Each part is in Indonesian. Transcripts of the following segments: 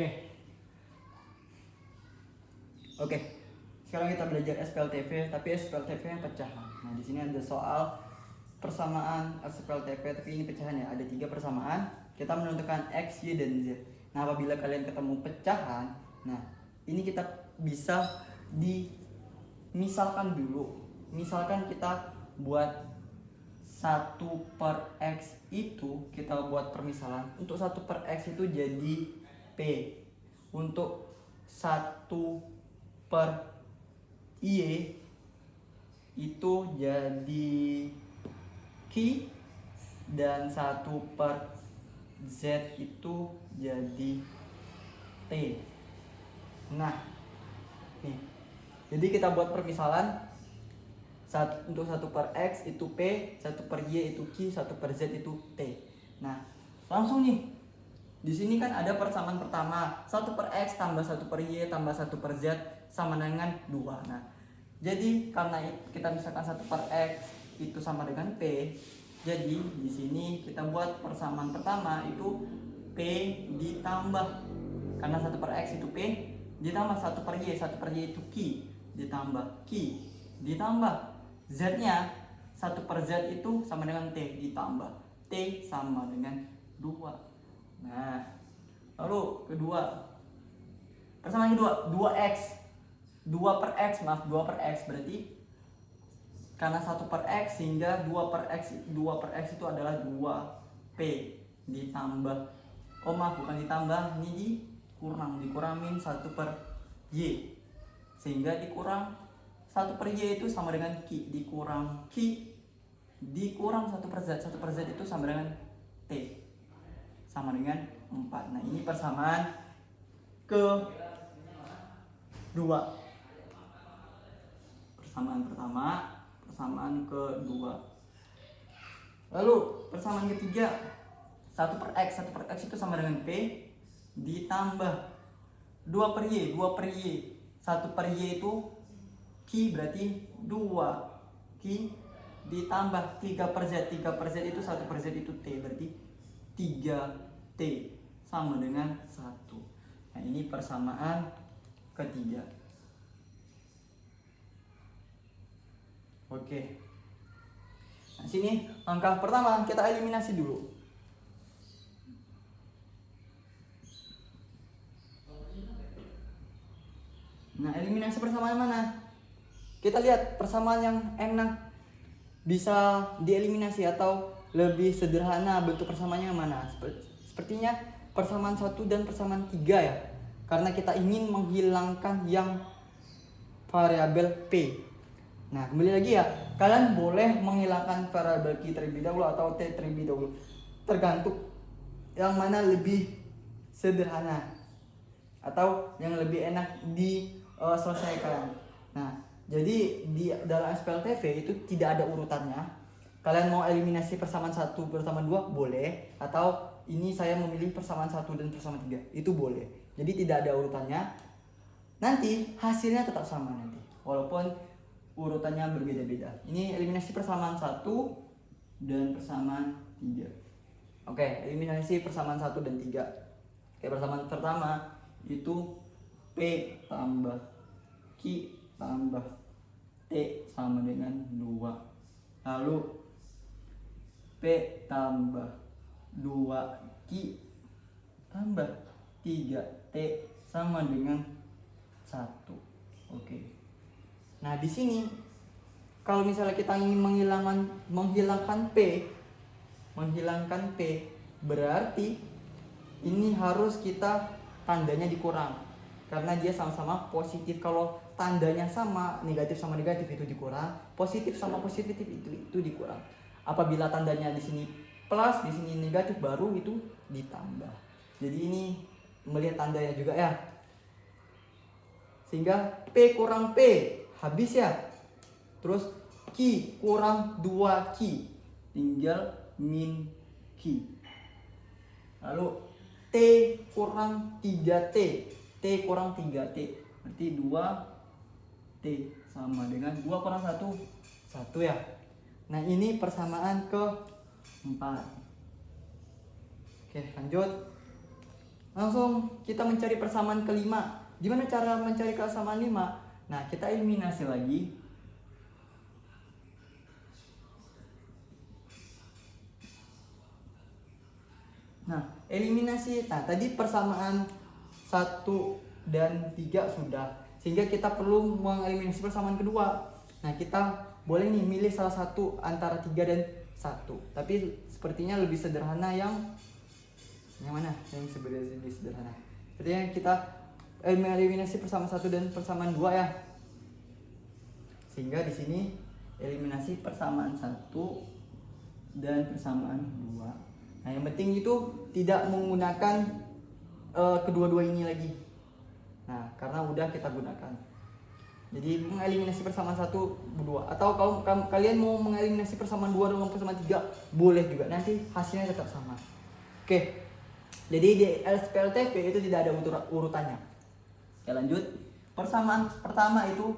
Oke. Oke. Sekarang kita belajar SPLTV, tapi SPLTV yang pecahan. Nah, di sini ada soal persamaan SPLTV, tapi ini pecahan ya. Ada 3 persamaan. Kita menentukan X, Y, dan Z. Nah, apabila kalian ketemu pecahan, nah ini kita bisa misalkan dulu. Misalkan kita buat 1/X itu kita buat permisalan. Untuk 1/X itu jadi P. Untuk 1/Y itu jadi Q, dan 1/Z itu jadi T. Nah, nih. Jadi kita buat permisalan. Untuk 1/X itu P, 1/Y itu Q, 1/Z itu T. Nah, langsung nih. Di sini kan ada persamaan pertama, 1/X tambah 1/Y tambah 1/Z sama dengan 2. Nah, jadi karena kita misalkan 1/X itu sama dengan P, jadi di sini kita buat persamaan pertama itu P ditambah, karena 1/X itu P ditambah 1/Y, 1/Y itu Q ditambah Q ditambah Z-nya 1/Z itu sama dengan T ditambah T sama dengan 2. Nah, lalu persamaan kedua 2/X 2/X berarti karena 1/X sehingga 2/X itu adalah 2P ditambah, bukan ditambah, ini dikurangin 1/Y sehingga dikurang 1/Y itu sama dengan Q dikurang 1/Z, 1/Z itu sama dengan T sama dengan 4. Nah, ini persamaan kedua. Persamaan pertama, persamaan kedua. Lalu persamaan ketiga 1/X itu sama dengan P ditambah 2/Y 1/Y itu Q berarti 2 Q ditambah 3/Z itu 1/Z itu T berarti 3T sama dengan 1. Nah, ini persamaan ketiga. Oke. Nah, sini langkah pertama kita eliminasi dulu. Nah, eliminasi persamaan mana? Kita lihat persamaan yang enak bisa dieliminasi atau lebih sederhana bentuk persamaannya yang mana. Sepertinya persamaan 1 dan persamaan 3 ya. Karena kita ingin menghilangkan yang variabel P. Nah, kembali lagi ya, kalian boleh menghilangkan variabel Q terlebih dahulu atau T terlebih dahulu. Tergantung yang mana lebih sederhana atau yang lebih enak diselesaikan. Nah, jadi di dalam SPLTV itu tidak ada urutannya. Kalian mau eliminasi persamaan 1, persamaan 2 boleh, atau ini saya memilih persamaan 1 dan persamaan 3 itu boleh. Jadi tidak ada urutannya. Nanti hasilnya tetap sama nanti, walaupun urutannya berbeda-beda. Ini eliminasi persamaan 1 dan persamaan 3. Oke, eliminasi persamaan 1 dan 3. Oke, persamaan pertama itu P tambah Q tambah T sama dengan 2. Lalu P tambah 2Q tambah 3T sama dengan 1. Oke. Nah, di sini kalau misalnya kita ingin menghilangkan P berarti ini harus kita tandanya dikurang karena dia sama-sama positif. Kalau tandanya sama, negatif sama negatif itu dikurang, positif sama positif itu dikurang. Apabila tandanya di sini plus, di sini negatif, baru itu ditambah. Jadi ini melihat tandanya juga ya. Sehingga P kurang P habis ya. Terus Q kurang 2Q tinggal min Q. Lalu T kurang 3T, T kurang 3T berarti 2T sama dengan 2 kurang 1 ya. Nah, ini persamaan ke-4. Oke, lanjut. Langsung kita mencari persamaan kelima. Gimana cara mencari persamaan 5? Nah, kita eliminasi lagi. Nah, eliminasi. Nah, tadi persamaan 1 dan 3 sudah. Sehingga kita perlu mengeliminasi persamaan kedua. Nah, kita boleh nih milih salah satu antara 3 dan 1. Tapi sepertinya lebih sederhana yang mana? Yang sebenarnya lebih sederhana. Sepertinya kita eliminasi persamaan 1 dan persamaan 2 ya. Sehingga di sini eliminasi persamaan 1 dan persamaan 2. Nah, yang penting itu tidak menggunakan kedua-dua ini lagi. Nah, karena udah kita gunakan. Jadi mengeliminasi persamaan 1, 2. Atau kalau kalian mau mengeliminasi persamaan 2 dengan persamaan 3, boleh juga. Nanti hasilnya tetap sama. Oke. Jadi di SPLTV itu tidak ada urutannya. Oke, lanjut. Persamaan pertama itu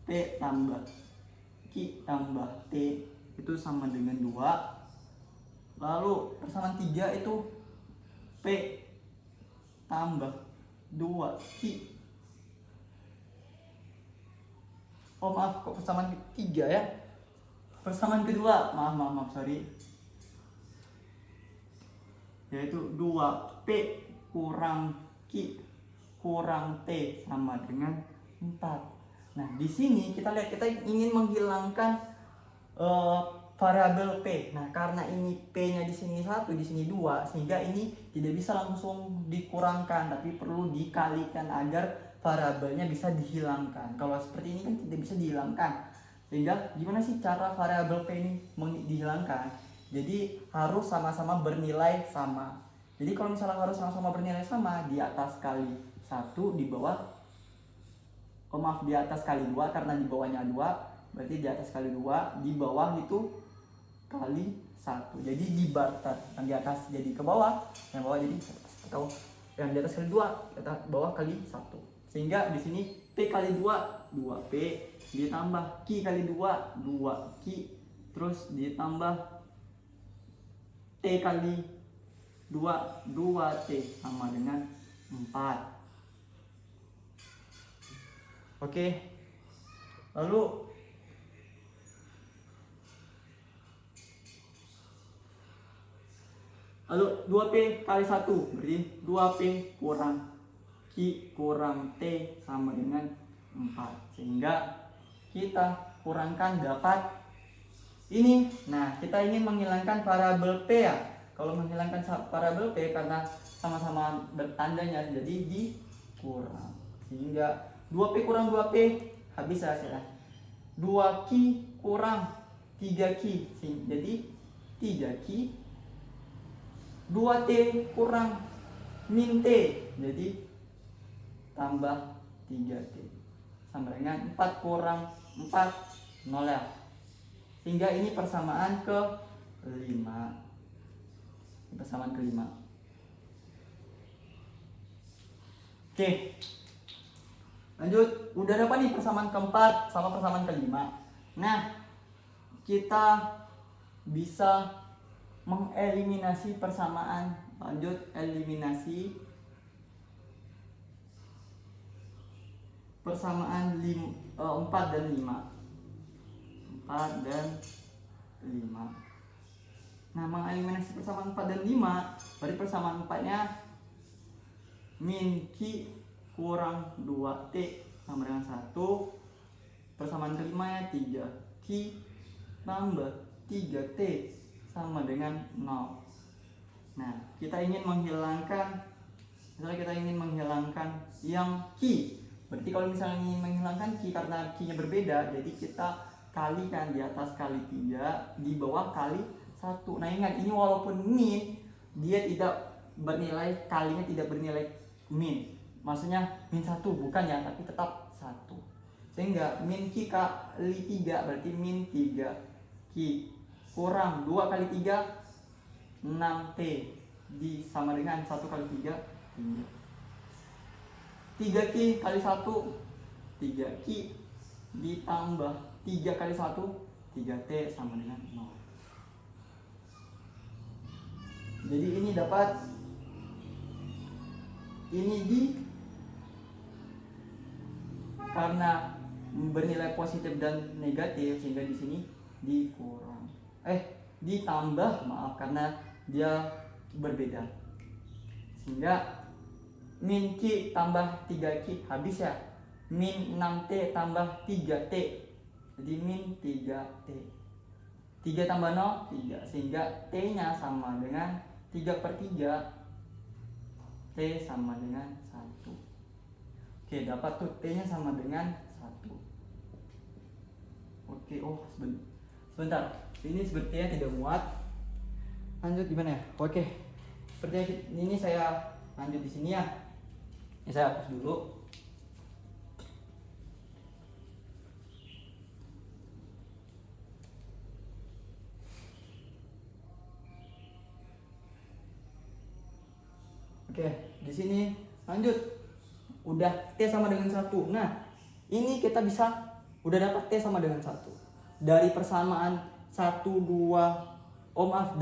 P tambah Q tambah T itu sama dengan 2. Lalu persamaan 3 itu P tambah 2Q. Oh maaf, kok persamaan 3 ya? Persamaan kedua, maaf, sorry. Yaitu 2P kurang Q kurang T sama dengan 4. Nah, di sini kita lihat kita ingin menghilangkan variabel P. Nah, karena ini P-nya di sini 1, di sini 2, sehingga ini tidak bisa langsung dikurangkan, tapi perlu dikalikan agar variabelnya bisa dihilangkan. Kalau seperti ini kan tidak bisa dihilangkan. Sehingga gimana sih cara variabel P ini dihilangkan? Jadi harus sama-sama bernilai sama. Jadi kalau misalnya harus sama-sama bernilai sama, di atas kali 1, di bawah di atas kali 2 karena di bawahnya 2, berarti di atas kali 2, di bawah itu kali 1. Jadi di barter, yang di atas jadi ke bawah, yang bawah jadi atau yang di atas kali 2, kita bawah kali 1. Sehingga di sini P kali 2, 2P, ditambah Q kali 2, 2Q, terus ditambah T kali 2, 2T sama dengan 4. Oke. Lalu Lalu 2P kali 1 berarti 2P kurang Q kurang T sama dengan 4. Sehingga kita kurangkan dapat ini. Nah, kita ingin menghilangkan variabel P ya. Kalau menghilangkan variabel P karena sama-sama bertandanya jadi dikurang. Sehingga 2P kurang 2P habis hasilnya. 2Q kurang 3Q. Jadi 3Q. 2T kurang min T, jadi tambah 3T sama dengan 4 kurang 4, 0 ya. Sehingga ini persamaan ke-5. Persamaan ke-5. Oke. Lanjut, udah dapat nih persamaan ke-4 sama persamaan ke-5. Nah, kita bisa mengeliminasi persamaan. Lanjut, eliminasi persamaan 4 dan 5. 4 dan 5. Nah, mengeliminasi persamaan 4 dan 5, berarti persamaan 4-nya min Q kurang 2T sama dengan 1. Persamaan ke-5-nya 3Q tambah 3T sama dengan 0. Nah, kita ingin menghilangkan, misalnya kita ingin menghilangkan yang Q. Berarti kalau misalnya ingin menghilangkan Q karena Q-nya berbeda, jadi kita kalikan di atas kali 3, di bawah kali 1. Nah, ingat ini walaupun min, dia tidak bernilai, kalinya tidak bernilai min. Maksudnya min 1 bukan ya, tapi tetap 1. Sehingga min Q kali 3 berarti min 3Q kurang 2 kali 3 6T sama dengan 1 kali 3 3Q kali 1 3Q ditambah 3 kali 1 3T sama dengan 0. Jadi ini dapat ini di karena bernilai positif dan negatif sehingga di sini dikurang ditambah, maaf, karena dia berbeda, sehingga min Q tambah 3Q habis ya, min 6T tambah 3T, jadi min 3T, 3 tambah 0 3, sehingga T nya sama dengan 3/3, T sama dengan 1. Oke, dapat tuh T nya sama dengan 1. Oke, sebentar, ini sepertinya tidak muat. Lanjut gimana ya? Oke, sepertinya ini saya lanjut di sini ya. Ini saya hapus dulu. Oke, di sini lanjut. Udah T sama dengan 1. Nah, ini kita bisa udah dapat T sama dengan 1. Dari persamaan 1, 2,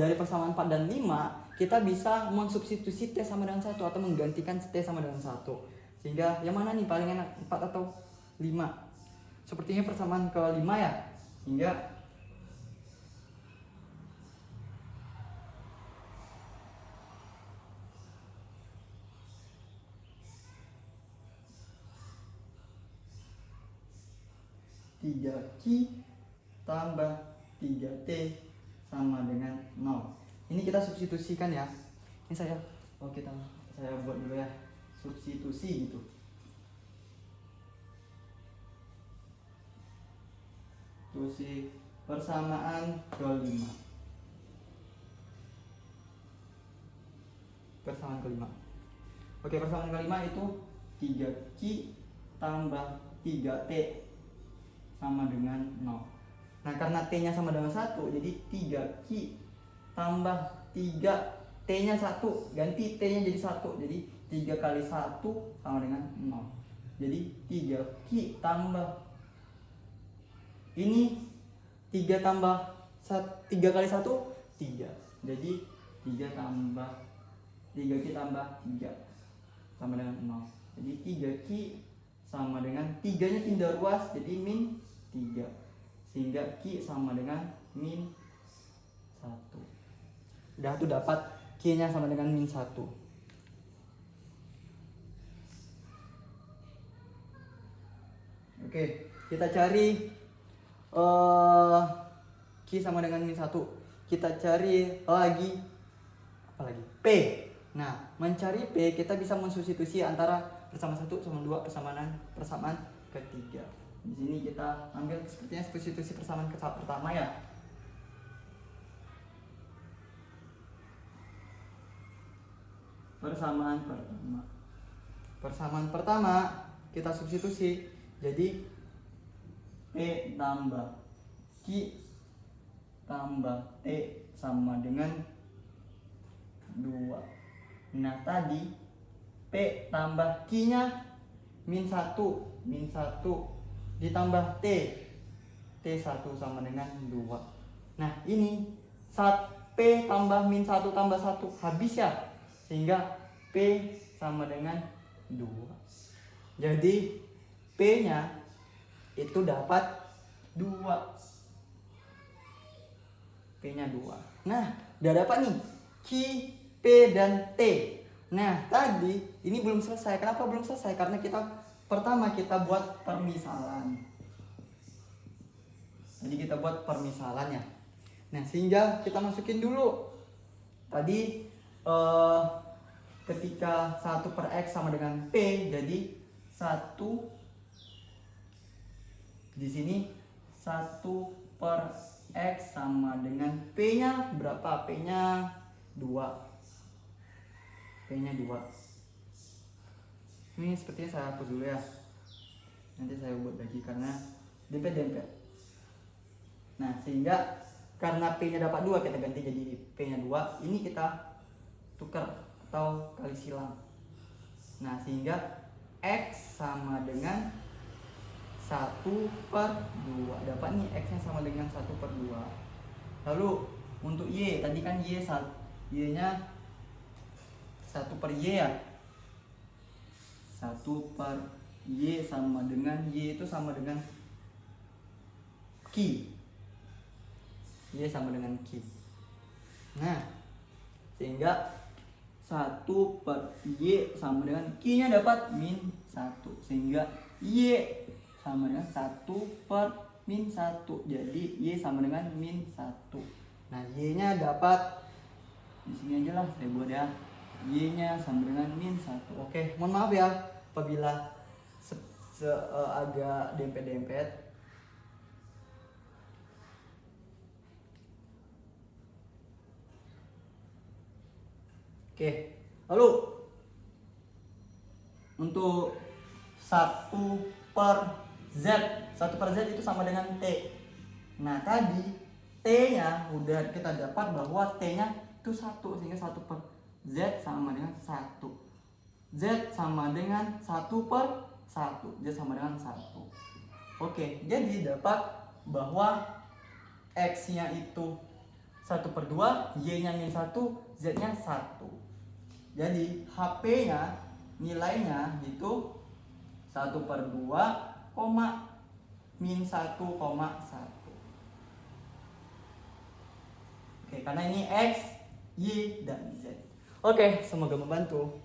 dari persamaan 4 dan 5, kita bisa mensubstitusi T sama dengan 1 atau menggantikan T sama dengan 1. Sehingga yang mana nih paling enak, 4 atau 5? Sepertinya persamaan ke-5 ya. Sehingga tiga Q tambah 3T sama dengan 0. Ini kita substitusikan ya. Ini saya buat dulu ya. Substitusi gitu. Substitusi persamaan ke-5. Persamaan ke-5. Oke, persamaan ke-5 itu 3Q tambah 3T sama dengan 0. Nah, karena T-nya sama dengan 1, jadi 3Q tambah 3, T-nya 1, ganti T-nya jadi 1. Jadi 3 kali 1 sama dengan 0. Jadi 3Q tambah, ini 3 tambah 3 kali 1, 3. Jadi 3Q tambah 3 sama dengan 0. Jadi 3Q sama dengan 3-nya tindak ruas, jadi min 3. Sehingga Q sama dengan min 1. Udah tuh dapat Q-nya sama dengan min 1. Oke, kita cari Q sama dengan min 1. Kita cari lagi apa lagi? P. Nah, mencari P kita bisa mensubstitusi antara persamaan 1 sama 2 persamaan ketiga. Di sini kita ambil sepertinya substitusi persamaan pertama ya. Persamaan pertama kita substitusi, jadi P tambah Q tambah T sama dengan 2. Nah, tadi P tambah Q-nya min 1 ditambah T 1 sama dengan 2. Nah, ini saat P tambah min 1 tambah 1 habis ya, sehingga P sama dengan 2. Jadi P nya itu dapat 2. P nya 2. Nah, udah dapat nih Q, P, dan T. Nah, tadi ini belum selesai. Kenapa belum selesai? Karena pertama kita buat permisalan. Jadi kita buat permisalan ya. Nah, sehingga kita masukin dulu. Tadi ketika 1/x sama dengan P, jadi 1 di sini 1/x sama dengan P-nya berapa? P-nya 2. P-nya 2. Ini sepertinya saya hapus dulu ya. Nanti saya buat lagi karena dempet. Nah, sehingga karena P-nya dapat 2, kita ganti jadi P-nya 2. Ini kita tukar atau kali silang. Nah, sehingga X sama dengan 1/2. Dapat nih X-nya sama dengan 1/2. Lalu untuk Y, tadi kan Y-nya 1/Y ya. 1 per Y sama dengan Y itu sama dengan Q. Y sama dengan Q. Nah, sehingga 1 per Y sama dengan Q nya dapat min 1. Sehingga Y sama dengan 1 per min 1. Jadi Y sama dengan min 1. Nah, Y nya dapat di sini aja lah, saya buat ya. Y nya sama dengan min 1. Oke, mohon maaf ya apabila agak dempet-dempet. Oke, lalu untuk 1 per Z, 1 per Z itu sama dengan T. Nah, tadi T nya udah kita dapat bahwa T nya itu 1, sehingga 1 per Z sama dengan 1. Z sama dengan 1 per 1. Z sama dengan 1. Oke, jadi dapat bahwa X nya itu 1 per 2, Y nya min 1, Z nya 1. Jadi HP nya nilainya itu 1 per 2, min 1,1. Oke, karena ini X, Y, dan Z. Oke, semoga membantu.